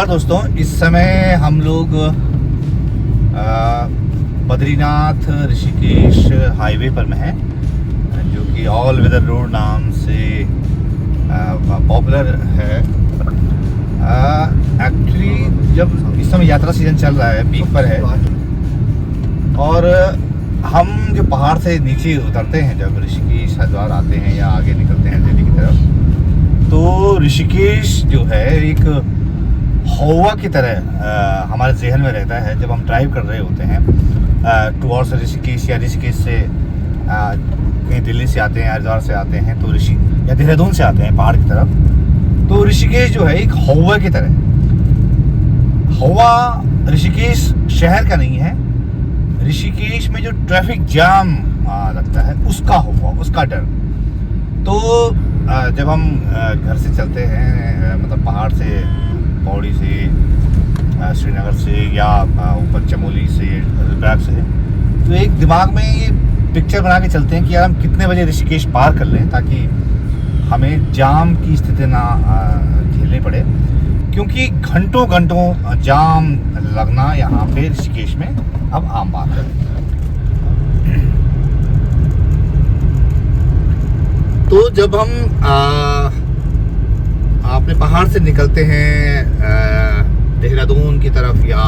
नमस्कार दोस्तों, इस समय हम लोग बद्रीनाथ ऋषिकेश हाईवे पर में हैं, जो कि ऑल वेदर रोड नाम से पॉपुलर है। एक्चुअली जब इस समय यात्रा सीजन चल रहा है, पीक पर है, और हम जो पहाड़ से नीचे उतरते हैं, जब ऋषिकेश हरिद्वार आते हैं या आगे निकलते हैं दिल्ली की तरफ, तो ऋषिकेश जो है एक हवा की तरह हमारे जहन में रहता है। जब हम ड्राइव कर रहे होते हैं टुवर्ड्स ऋषिकेश या ऋषिकेश से कहीं दिल्ली से आते हैं, हरिद्वार से आते हैं, तो या देहरादून से आते हैं पहाड़ की तरफ, तो ऋषिकेश जो है एक हवा की तरह। हवा ऋषिकेश शहर का नहीं है, ऋषिकेश में जो ट्रैफिक जाम लगता है उसका हवा, उसका डर। तो जब हम घर से चलते हैं, मतलब पहाड़ से, पौड़ी से, श्रीनगर से या ऊपर चमोली से, रुद्रप्रयाग से, तो एक दिमाग में ये पिक्चर बना के चलते हैं कि यार हम कितने बजे ऋषिकेश पार कर लें ताकि हमें जाम की स्थिति ना झेलनी पड़े, क्योंकि घंटों घंटों जाम लगना यहाँ पे ऋषिकेश में अब आम बात है। तो जब हम अपने पहाड़ से निकलते हैं देहरादून की तरफ या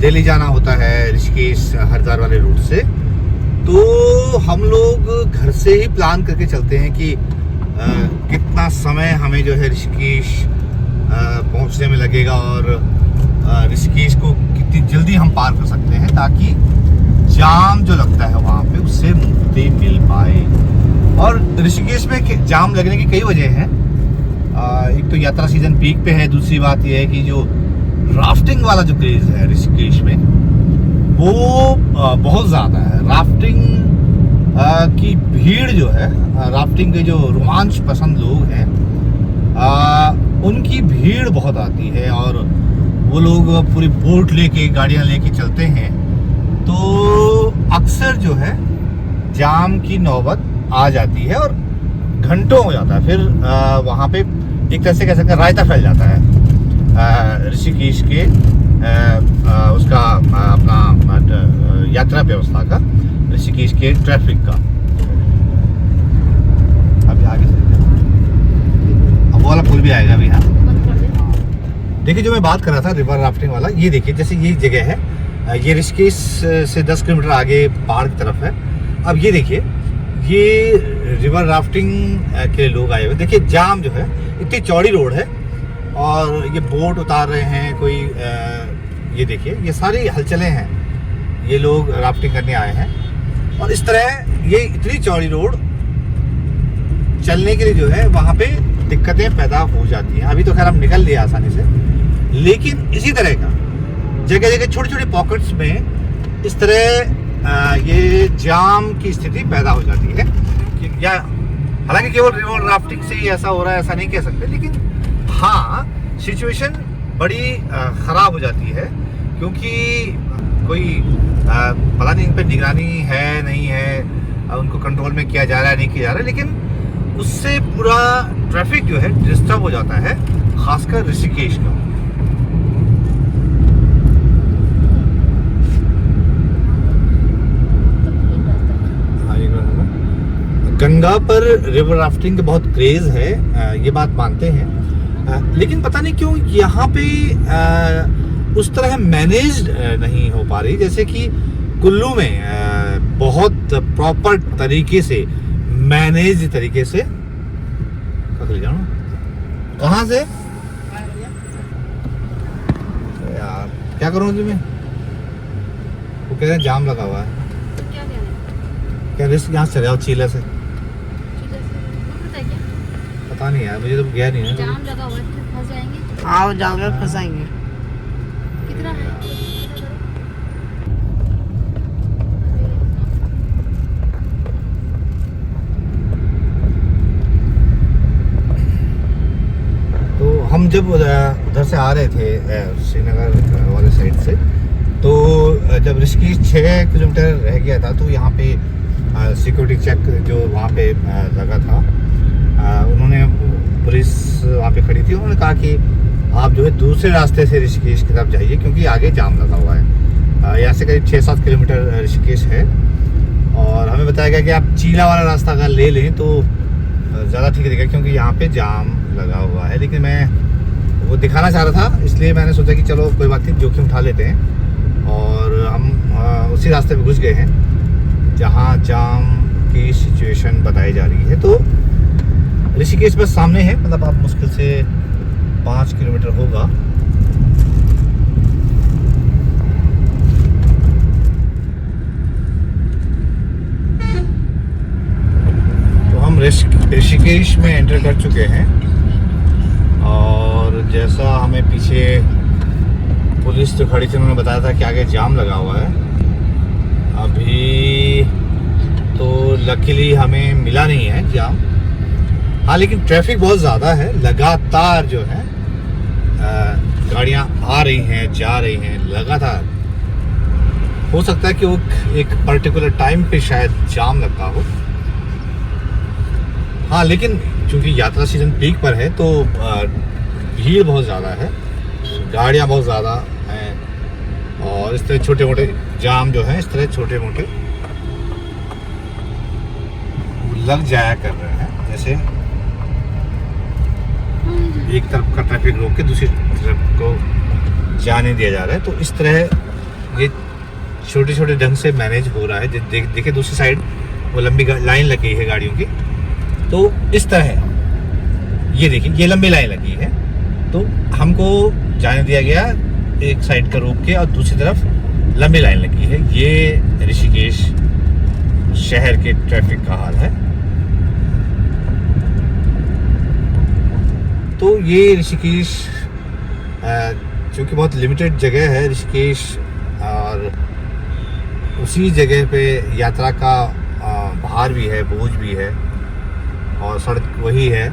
दिल्ली जाना होता है ऋषिकेश हरिद्वार वाले रूट से, तो हम लोग घर से ही प्लान करके चलते हैं कि कितना समय हमें जो है ऋषिकेश पहुंचने में लगेगा और ऋषिकेश को कितनी जल्दी हम पार कर सकते हैं ताकि जाम जो लगता है वहाँ पे उससे मुक्ति मिल पाए। और ऋषिकेश में जाम लगने की कई वजह हैं। एक तो यात्रा सीजन पीक पे है, दूसरी बात यह है कि जो राफ्टिंग वाला जो क्रेज है ऋषिकेश में वो बहुत ज़्यादा है। राफ्टिंग की भीड़ जो है, राफ्टिंग के जो रोमांच पसंद लोग हैं उनकी भीड़ बहुत आती है, और वो लोग पूरी बोट लेके, गाड़ियाँ लेके चलते हैं, तो अक्सर जो है जाम की नौबत आ जाती है और घंटों हो जाता है। फिर वहाँ पे एक तरह से कह सकते हैं रायता फैल जाता है ऋषिकेश के उसका अपना यात्रा व्यवस्था का, ऋषिकेश के ट्रैफिक का। अभी आगे से अब वो वाला पुल भी आएगा अभी। हाँ, देखिए जो मैं बात कर रहा था रिवर राफ्टिंग वाला, ये देखिए जैसे ये जगह है, ये ऋषिकेश से 10 किलोमीटर आगे पहाड़ की तरफ है। अब ये देखिए, ये रिवर राफ्टिंग के लोग आए हुए। देखिए जाम जो है, इतनी चौड़ी रोड है और ये बोट उतार रहे हैं कोई, ये देखिए ये सारी हलचलें हैं, ये लोग राफ्टिंग करने आए हैं। और इस तरह ये इतनी चौड़ी रोड चलने के लिए जो है वहाँ पे दिक्कतें पैदा हो जाती हैं। अभी तो खैर हम निकल लिए आसानी से, लेकिन इसी तरह का जगह जगह छोटे छोटे पॉकेट्स में इस तरह ये जाम की स्थिति पैदा हो जाती है। या हालांकि केवल रिवर राफ्टिंग से ही ऐसा हो रहा है ऐसा नहीं कह सकते, लेकिन हाँ सिचुएशन बड़ी ख़राब हो जाती है, क्योंकि कोई पता नहीं इन पर निगरानी है नहीं है, उनको कंट्रोल में किया जा रहा है नहीं किया जा रहा है, लेकिन उससे पूरा ट्रैफिक जो है डिस्टर्ब हो जाता है, खासकर ऋषिकेश का। गंगा पर रिवर राफ्टिंग का बहुत क्रेज है, ये बात मानते हैं, लेकिन पता नहीं क्यों यहाँ पे उस तरह मैनेज्ड नहीं हो पा रही। जैसे कि कुल्लू में बहुत प्रॉपर तरीके से, मैनेज तरीके से, कहाँ से यार क्या करूँ जी मैं, वो कह रहे हैं जाम लगा हुआ है, क्या रिस्क यहाँ से चले जाओ चीला से, पता नहीं यार, मुझे तो गया नहीं है। जाम लगा हुआ है, फंस जाएंगे। आओ जाओगे फंसाएंगे। कितना है? तो हम जब उधर से आ रहे थे श्रीनगर वाले साइड से, तो जब ऋषिकेश 6 किलोमीटर रह गया था, तो यहाँ पे सिक्योरिटी चेक जो वहाँ पे लगा था, उन्होंने पुलिस वहाँ पे खड़ी थी, उन्होंने कहा कि आप जो है दूसरे रास्ते से ऋषिकेश की तरफ जाइए, क्योंकि आगे जाम लगा हुआ है। यहाँ से करीब 6-7 किलोमीटर ऋषिकेश है। और हमें बताया गया कि आप चीला वाला रास्ता अगर ले लें तो ज़्यादा ठीक रहेगा, क्योंकि यहाँ पे जाम लगा हुआ है। लेकिन मैं वो दिखाना चाह रहा था, इसलिए मैंने सोचा कि चलो कोई बात नहीं, जोखिम उठा लेते हैं। और हम उसी रास्ते पे घुस गए हैं जहाँ जाम की सिचुएशन बताई जा रही है। तो ऋषिकेश बस सामने है, मतलब आप मुश्किल से 5 किलोमीटर होगा। तो हम ऋषिकेश में एंटर कर चुके हैं। और जैसा हमें पीछे पुलिस जो खड़ी थी उन्होंने बताया था कि आगे जाम लगा हुआ है। अभी तो लकीली हमें मिला नहीं है जाम। हाँ, लेकिन ट्रैफिक बहुत ज़्यादा है, लगातार जो है गाड़ियाँ आ रही हैं जा रही हैं लगातार। हो सकता है कि वो एक पर्टिकुलर टाइम पे शायद जाम लगता हो। हाँ, लेकिन क्योंकि यात्रा सीजन पीक पर है तो भीड़ बहुत ज़्यादा है, गाड़ियाँ बहुत ज़्यादा हैं। और इस तरह छोटे मोटे जाम जो हैं, इस तरह छोटे मोटे लग जाया कर रहे हैं। जैसे एक तरफ का ट्रैफिक रोक के दूसरी तरफ को जाने दिया जा रहा है। तो इस तरह ये छोटे छोटे ढंग से मैनेज हो रहा है। देखिए दूसरी साइड वो लंबी लाइन लगी है गाड़ियों की। तो इस तरह ये देखिए, ये लंबी लाइन लगी है, तो हमको जाने दिया गया एक साइड का रोक के, और दूसरी तरफ लंबी लाइन लगी है। ये ऋषिकेश शहर के ट्रैफिक का हाल है। तो ये ऋषिकेश चूँकि बहुत लिमिटेड जगह है ऋषिकेश, और उसी जगह पे यात्रा का भार भी है, बोझ भी है, और सड़क वही है।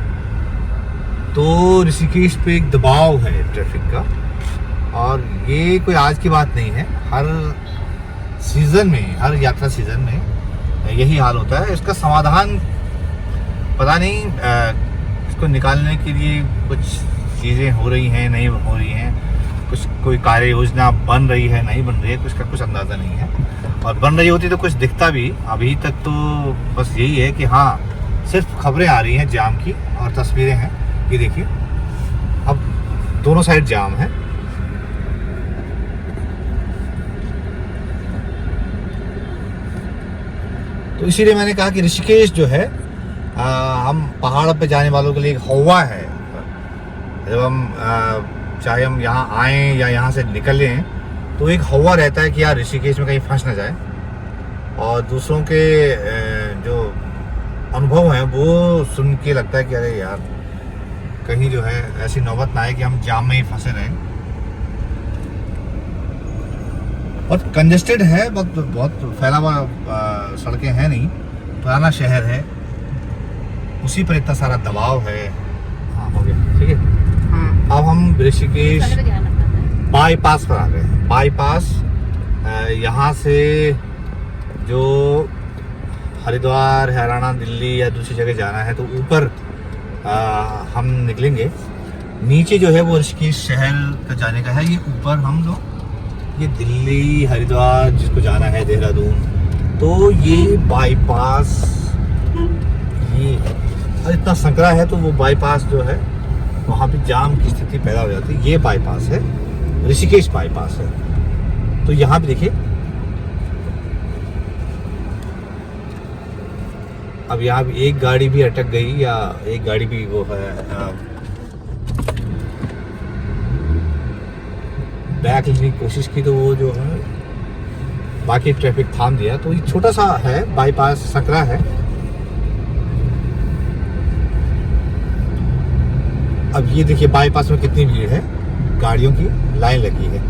तो ऋषिकेश पे एक दबाव है ट्रैफिक का। और ये कोई आज की बात नहीं है, हर सीज़न में, हर यात्रा सीज़न में यही हाल होता है। इसका समाधान पता नहीं, इसको निकालने के लिए कुछ चीज़ें हो रही हैं, नहीं हो रही हैं, कुछ कोई कार्य योजना बन रही है, नहीं बन रही है, कुछ का कुछ अंदाज़ा नहीं है। और बन रही होती तो कुछ दिखता भी। अभी तक तो बस यही है कि हाँ, सिर्फ खबरें आ रही हैं जाम की और तस्वीरें हैं। ये देखिए, अब दोनों साइड जाम है। तो इसीलिए मैंने कहा कि ऋषिकेश जो है हम पहाड़ पे जाने वालों के लिए एक हौवा है। जब हम चाहे हम यहाँ आएँ या यहाँ से निकलें तो एक हौवा रहता है कि यार ऋषिकेश में कहीं फंस ना जाए। और दूसरों के जो अनुभव हैं वो सुन के लगता है कि अरे यार, कहीं जो है ऐसी नौबत ना आए कि हम जाम में ही फंसे रहें। बहुत कंजेस्टेड है, बहुत फैला हुआ सड़कें हैं नहीं, पुराना शहर है, उसी पर इतना सारा दबाव है। हाँ, हो गया, ठीक है। अब हम ऋषिकेश बाईपास पर आ गए हैं। बाईपास यहाँ से जो हरिद्वार, हरियाणा, दिल्ली या दूसरी जगह जाना है तो ऊपर हम निकलेंगे। नीचे जो है वो ऋषिकेश शहर का जाने का है। ये ऊपर हम लोग, ये दिल्ली, हरिद्वार जिसको जाना है, देहरादून, तो ये बाईपास, ये इतना संकरा है तो वो बाईपास जो है वहाँ पे जाम की स्थिति पैदा हो जाती है। ये बाईपास है, ऋषिकेश बाईपास है। तो यहाँ पे देखिए, अब यहाँ भी एक गाड़ी भी अटक गई, या एक गाड़ी भी वो है बैक लेने की कोशिश की, तो वो जो है बाकी ट्रैफिक थाम दिया। तो ये छोटा सा है बाईपास, सकरा है। अब ये देखिए बाईपास में कितनी भीड़ है, गाड़ियों की लाइन लगी है।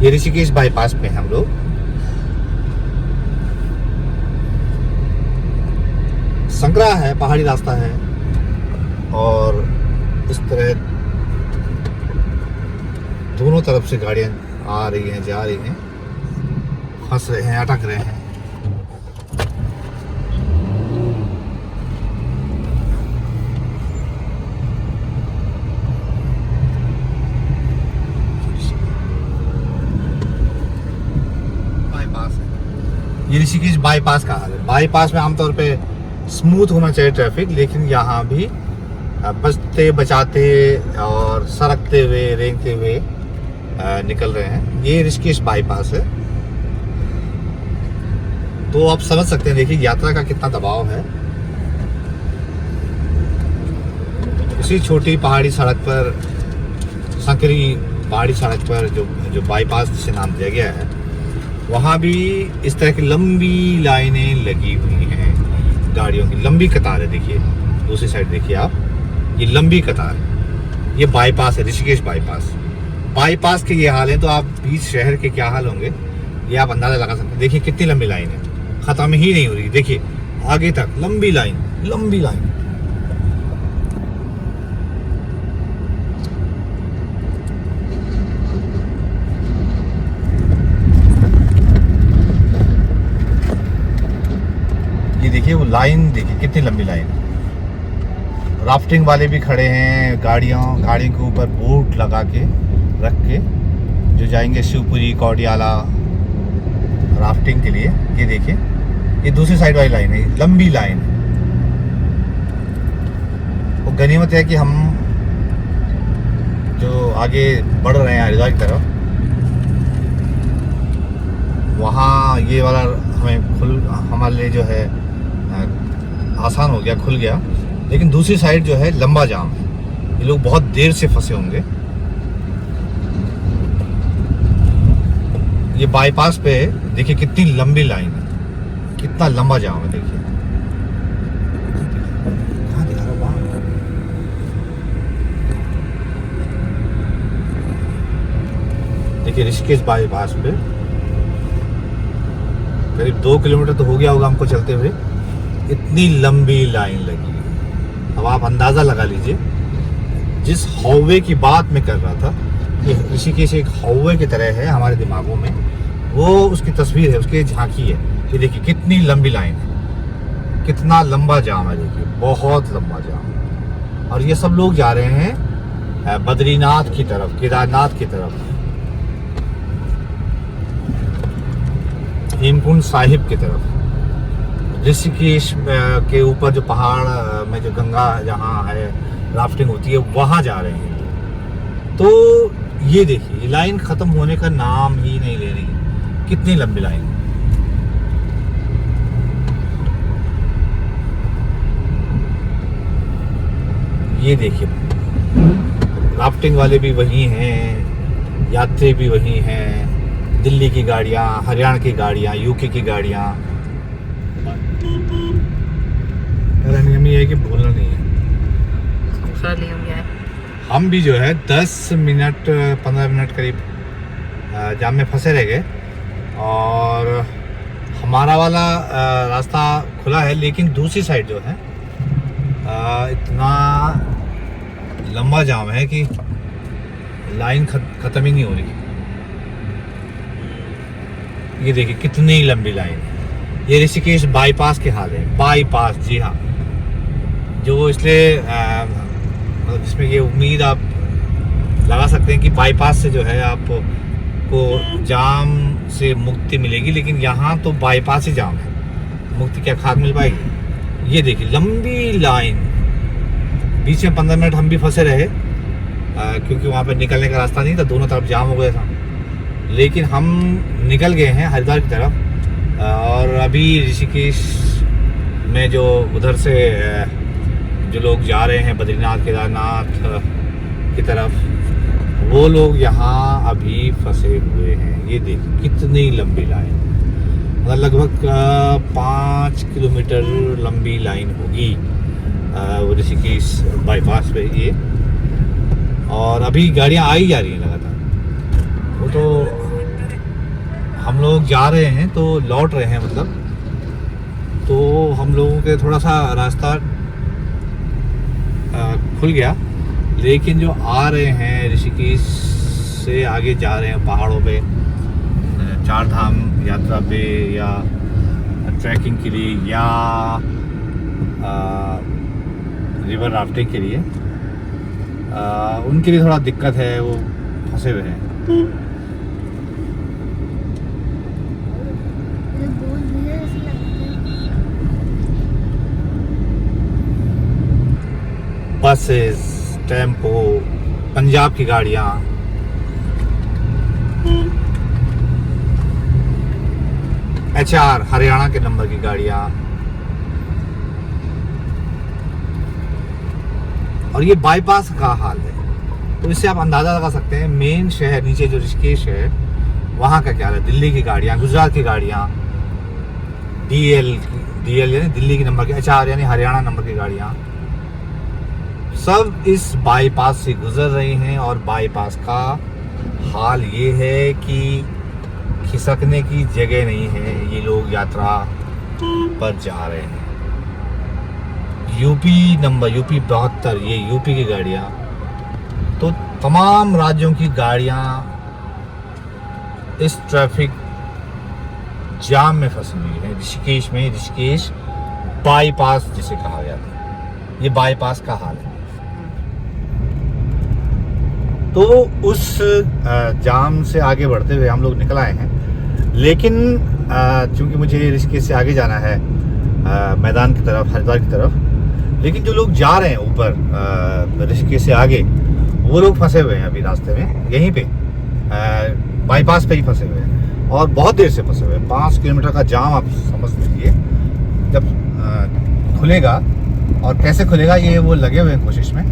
ये ऋषिकेश बाईपास पे हम लोग। संकरा है, पहाड़ी रास्ता है, और इस तरह दोनों तरफ से गाड़ियां आ रही हैं, जा रही हैं, फंस रहे हैं, अटक रहे हैं। ये ऋषिकेश बाईपास का हाल है। बाईपास में आमतौर पे स्मूथ होना चाहिए ट्रैफिक, लेकिन यहाँ भी बचते बचाते और सरकते हुए रेंगते हुए निकल रहे हैं। ये ऋषिकेश बाईपास है। तो आप समझ सकते हैं, देखिए यात्रा का कितना दबाव है। इसी छोटी पहाड़ी सड़क पर, संकरी पहाड़ी सड़क पर जो बाईपास से नाम दिया गया है, वहाँ भी इस तरह की लंबी लाइनें लगी हुई हैं, गाड़ियों की लंबी कतार है। देखिए दूसरी साइड देखिए आप, ये लंबी कतार है। ये बाईपास है, ऋषिकेश बाईपास। बाईपास के ये हाल है, तो आप बीच शहर के क्या हाल होंगे ये आप अंदाजा लगा सकते हैं। देखिए कितनी लंबी लाइन है, खत्म ही नहीं हो रही। देखिए आगे तक लंबी लाइन, लंबी लाइन। ये देखिए वो लाइन, देखिए कितनी लंबी लाइन। राफ्टिंग वाले भी खड़े हैं, गाड़ियों के ऊपर बोट लगा के रख के, जो जाएंगे शिवपुरी कौडियाला राफ्टिंग के लिए। ये देखिए ये दूसरी साइड वाली लाइन है, लंबी लाइन। वो गनीमत है कि हम जो आगे बढ़ रहे हैं हरिद्वार की तरफ, वहाँ ये वाला हमारे लिए जो है आसान हो गया, खुल गया। लेकिन दूसरी साइड जो है लंबा जाम है, ये लोग बहुत देर से फंसे होंगे। ये बाईपास पे देखिए कितनी लंबी लाइन है, कितना लंबा जाम है। देखिए कहाँ दिखा रहा है, वहाँ। देखिए ऋषिकेश बाईपास पे करीब 2 किलोमीटर तो हो गया होगा हमको चलते हुए, इतनी लंबी लाइन लगी है। अब आप अंदाजा लगा लीजिए, जिस हौवे की बात मैं कर रहा था, ये ऋषिकेश एक हौवे की तरह है हमारे दिमागों में, वो उसकी तस्वीर है, उसकी झांकी है। ये देखिए कितनी लंबी लाइन है, कितना लंबा जाम है। देखिए बहुत लंबा जाम। और ये सब लोग जा रहे हैं बद्रीनाथ की तरफ, केदारनाथ की तरफ, हेमकुंड साहिब की तरफ। ऋषिकेश के ऊपर जो पहाड़ में जो गंगा जहाँ है राफ्टिंग होती है, वहाँ जा रहे हैं। तो ये देखिए ये लाइन खत्म होने का नाम ही नहीं ले रही, कितनी लंबी लाइन। ये देखिए राफ्टिंग वाले भी वही हैं, यात्री भी वही हैं, दिल्ली की गाड़ियाँ, हरियाणा की गाड़ियाँ, यूके की गाड़ियाँ। नियम ये है कि बोलना नहीं है। हम भी जो है 10 मिनट 15 मिनट करीब जाम में फंसे रह गए, और हमारा वाला रास्ता खुला है, लेकिन दूसरी साइड जो है इतना लंबा जाम है कि लाइन ख़त्म ही नहीं हो रही। ये देखिए कितनी लंबी लाइन है। ये ऋषिकेश बाईपास के हाल है। बाईपास, जी हाँ, जो इसलिए मतलब जिसमें ये उम्मीद आप लगा सकते हैं कि बाईपास से जो है आपको जाम से मुक्ति मिलेगी, लेकिन यहाँ तो बाईपास ही जाम है, मुक्ति क्या खाद मिल पाएगी। ये देखिए लंबी लाइन, बीच में 15 मिनट हम भी फंसे रहे क्योंकि वहाँ पे निकलने का रास्ता नहीं था, दोनों तरफ जाम हो गया था। लेकिन हम निकल गए हैं हरिद्वार की तरफ, और अभी ऋषिकेश में जो उधर से जो लोग जा रहे हैं बद्रीनाथ केदारनाथ की तरफ, वो लोग यहाँ अभी फंसे हुए हैं। ये देखिए कितनी लंबी लाइन, मतलब लगभग 5 किलोमीटर लंबी लाइन होगी ऋषिकेश बाईपास पे ये। और अभी गाड़ियाँ आई जा रही हैं लगातार। वो तो हम लोग जा रहे हैं तो लौट रहे हैं, मतलब तो हम लोगों के थोड़ा सा रास्ता खुल गया, लेकिन जो आ रहे हैं ऋषिकेश से आगे जा रहे हैं पहाड़ों पे, 4 धाम यात्रा पे या ट्रैकिंग के लिए या रिवर राफ्टिंग के लिए, उनके लिए थोड़ा दिक्कत है, वो फंसे हुए हैं। बोल रहे बसेस, टेम्पो, पंजाब की गाड़ियाँ, HR हरियाणा के नंबर की गाड़ियाँ, और ये बाईपास का हाल है। तो इससे आप अंदाज़ा लगा सकते हैं मेन शहर नीचे जो ऋषिकेश है वहाँ का क्या है। दिल्ली की गाड़ियाँ, गुजरात की गाड़ियाँ, DL यानी दिल्ली की नंबर की, HR यानी हरियाणा नंबर की गाड़ियाँ, सब इस बाईपास से गुजर रही हैं। और बाईपास का हाल ये है कि खिसकने की जगह नहीं है। ये लोग यात्रा पर जा रहे हैं। यूपी 72, ये यूपी की गाड़ियाँ, तो तमाम राज्यों की गाड़ियाँ इस ट्रैफिक जाम में फंसी हुई है। ऋषिकेश में, ऋषिकेश बाईपास जिसे कहा गया था, ये बाईपास का हाल है। तो उस जाम से आगे बढ़ते हुए हम लोग निकल आए हैं, लेकिन चूंकि मुझे ऋषिकेश से आगे जाना है मैदान की तरफ, हरिद्वार की तरफ, लेकिन जो लोग जा रहे हैं ऊपर ऋषिकेश से आगे, वो लोग फंसे हुए हैं अभी रास्ते में, यहीं पे बाईपास पे ही फंसे हुए हैं, और बहुत देर से फंसे हुए हैं। 5 किलोमीटर का जाम आप समझ लीजिए। जब खुलेगा, और कैसे खुलेगा ये वो लगे हुए हैं कोशिश में।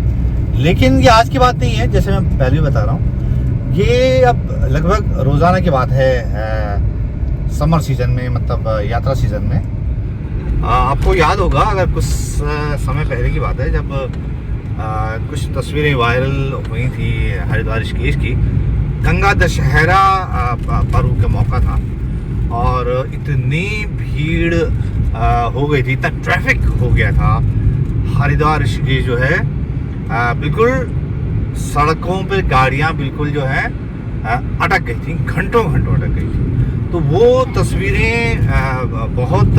लेकिन ये आज की बात नहीं है, जैसे मैं पहले भी बता रहा हूँ, ये अब लगभग रोज़ाना की बात है समर सीजन में, मतलब यात्रा सीजन में। आपको याद होगा, अगर कुछ समय पहले की बात है, जब कुछ तस्वीरें वायरल हुई थी हरिद्वार ऋषिकेश की, गंगा दशहरा पर्व का मौका था, और इतनी भीड़ हो गई थी, इतना ट्रैफिक हो गया था। हरिद्वार ऋषिकेश जो है बिल्कुल सड़कों पे गाड़ियां बिल्कुल जो है अटक गई थी, घंटों अटक गई थी। तो वो तस्वीरें बहुत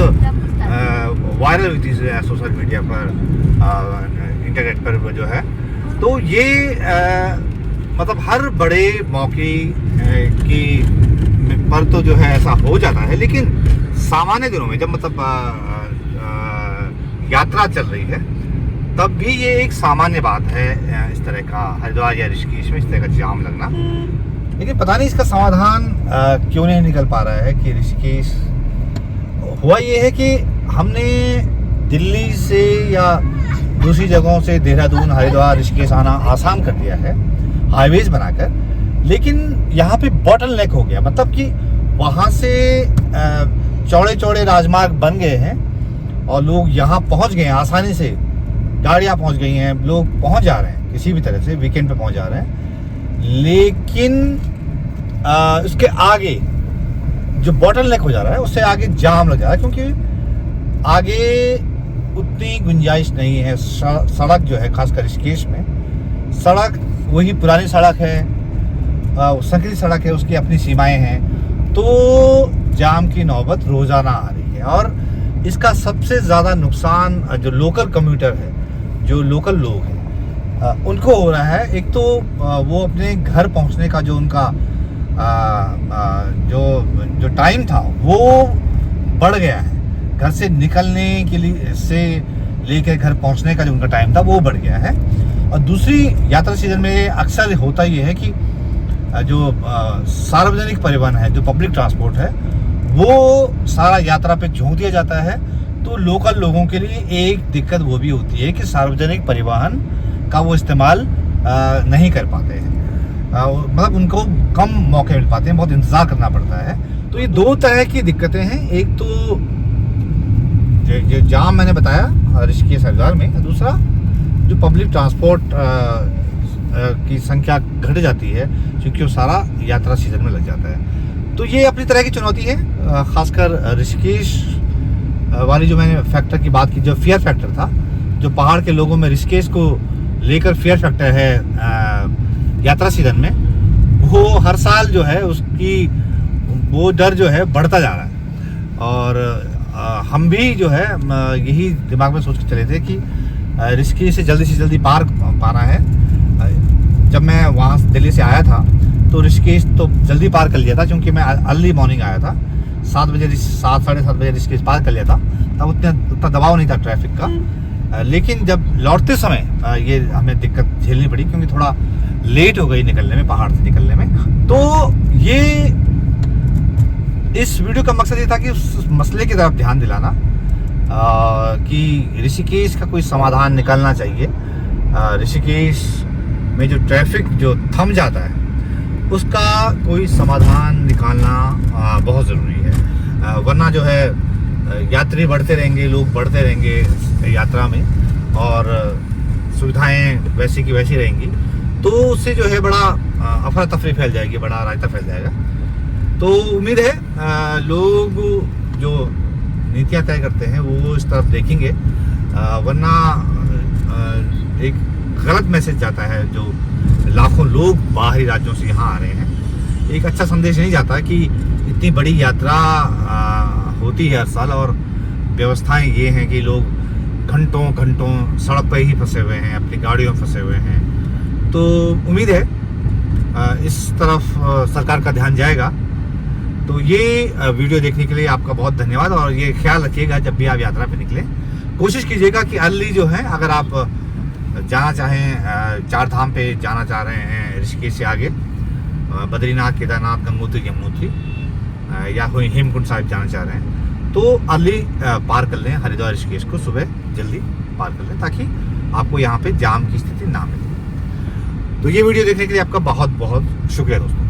वायरल हुई थी सोशल मीडिया पर, इंटरनेट पर जो है। तो ये मतलब हर बड़े मौके की पर तो जो है ऐसा हो जाता है, लेकिन सामान्य दिनों में जब मतलब यात्रा चल रही है, तब भी ये एक सामान्य बात है इस तरह का हरिद्वार या ऋषिकेश में इस तरह का जाम लगना। लेकिन पता नहीं इसका समाधान क्यों नहीं निकल पा रहा है कि ऋषिकेश। हुआ ये है कि हमने दिल्ली से या दूसरी जगहों से देहरादून, हरिद्वार, ऋषिकेश आना आसान कर दिया है हाईवेज बनाकर, लेकिन यहाँ पे बॉटल नेक हो गया। मतलब कि वहाँ से चौड़े चौड़े राजमार्ग बन गए हैं और लोग यहाँ पहुँच गए हैं आसानी से, गाड़ियाँ पहुँच गई हैं, लोग पहुँच जा रहे हैं किसी भी तरह से, वीकेंड पे पहुँच जा रहे हैं। लेकिन उसके आगे जो बॉटल नेक हो जा रहा है, उससे आगे जाम लग जा रहा है, क्योंकि आगे उतनी गुंजाइश नहीं है। सड़क जो है, खासकर ऋषिकेश में सड़क वही पुरानी सड़क है, संकरी सड़क है, उसकी अपनी सीमाएं हैं। तो जाम की नौबत रोज़ाना आ रही है, और इसका सबसे ज़्यादा नुकसान जो लोकल कम्यूटर है, जो लोकल लोग हैं, उनको हो रहा है। एक तो वो अपने घर पहुंचने का जो उनका जो टाइम था वो बढ़ गया है। घर से निकलने के लिए से लेकर घर पहुंचने का जो उनका टाइम था वो बढ़ गया है। और दूसरी, यात्रा सीजन में अक्सर होता ये है कि जो सार्वजनिक परिवहन है, जो पब्लिक ट्रांसपोर्ट है, वो सारा यात्रा पे झोंक दिया जाता है। तो लोकल लोगों के लिए एक दिक्कत वो भी होती है कि सार्वजनिक परिवहन का वो इस्तेमाल नहीं कर पाते हैं, मतलब उनको कम मौके मिल पाते हैं, बहुत इंतज़ार करना पड़ता है। तो ये दो तरह की दिक्कतें हैं। एक तो जो जाम मैंने बताया ऋषिकेश हरिद्वार में, दूसरा जो पब्लिक ट्रांसपोर्ट की संख्या घट जाती है क्योंकि वो सारा यात्रा सीजन में लग जाता है। तो ये अपनी तरह की चुनौती है। खासकर ऋषिकेश वाली जो मैंने फैक्टर की बात की, जो फियर फैक्टर था, जो पहाड़ के लोगों में ऋषिकेश को लेकर फियर फैक्टर है यात्रा सीजन में, वो हर साल जो है उसकी वो डर जो है बढ़ता जा रहा है। और हम भी जो है यही दिमाग में सोच के चले थे कि ऋषिकेश से जल्दी पार पाना है। जब मैं वहाँ दिल्ली से आया था तो ऋषिकेश तो जल्दी पार कर लिया था, क्योंकि मैं अर्ली मॉर्निंग आया था, 7 बजे, 7 साढ़े 7 बजे ऋषिकेश पार कर लिया था। तब उतना दबाव नहीं था ट्रैफिक का। लेकिन जब लौटते समय ये हमें दिक्कत झेलनी पड़ी क्योंकि थोड़ा लेट हो गई निकलने में, पहाड़ से निकलने में। तो ये इस वीडियो का मकसद ये था कि उस मसले की तरफ ध्यान दिलाना कि ऋषिकेश का कोई समाधान निकलना चाहिए। ऋषिकेश में जो ट्रैफिक जो थम जाता है उसका कोई समाधान निकालना बहुत ज़रूरी है, वरना जो है यात्री बढ़ते रहेंगे, लोग बढ़ते रहेंगे यात्रा में और सुविधाएं वैसी की वैसी रहेंगी, तो उससे जो है बड़ा अफरा तफरी फैल जाएगी, बड़ा रायता फैल जाएगा। तो उम्मीद है लोग जो नीतियां तय करते हैं वो इस तरफ देखेंगे, वरना एक गलत मैसेज जाता है। जो लाखों लोग बाहरी राज्यों से यहाँ आ रहे हैं, एक अच्छा संदेश नहीं जाता कि इतनी बड़ी यात्रा होती है हर साल और व्यवस्थाएं ये हैं कि लोग घंटों घंटों सड़क पर ही फंसे हुए हैं, अपनी गाड़ियों में फंसे हुए हैं। तो उम्मीद है इस तरफ सरकार का ध्यान जाएगा। तो ये वीडियो देखने के लिए आपका बहुत धन्यवाद, और ये ख्याल रखिएगा जब भी आप यात्रा पे निकलें, कोशिश कीजिएगा कि अर्ली जो है, अगर आप जाना चाहें, चार धाम पे जाना चाह रहे हैं ऋषिकेश से आगे, बद्रीनाथ, केदारनाथ, गंगोत्री, यमुनोत्री या कोई हेमकुंड साहिब जाना चाह रहे हैं, तो अर्ली पार कर लें हरिद्वार ऋषिकेश को, सुबह जल्दी पार कर लें ताकि आपको यहाँ पे जाम की स्थिति ना मिले। तो ये वीडियो देखने के लिए आपका बहुत बहुत शुक्रिया दोस्तों।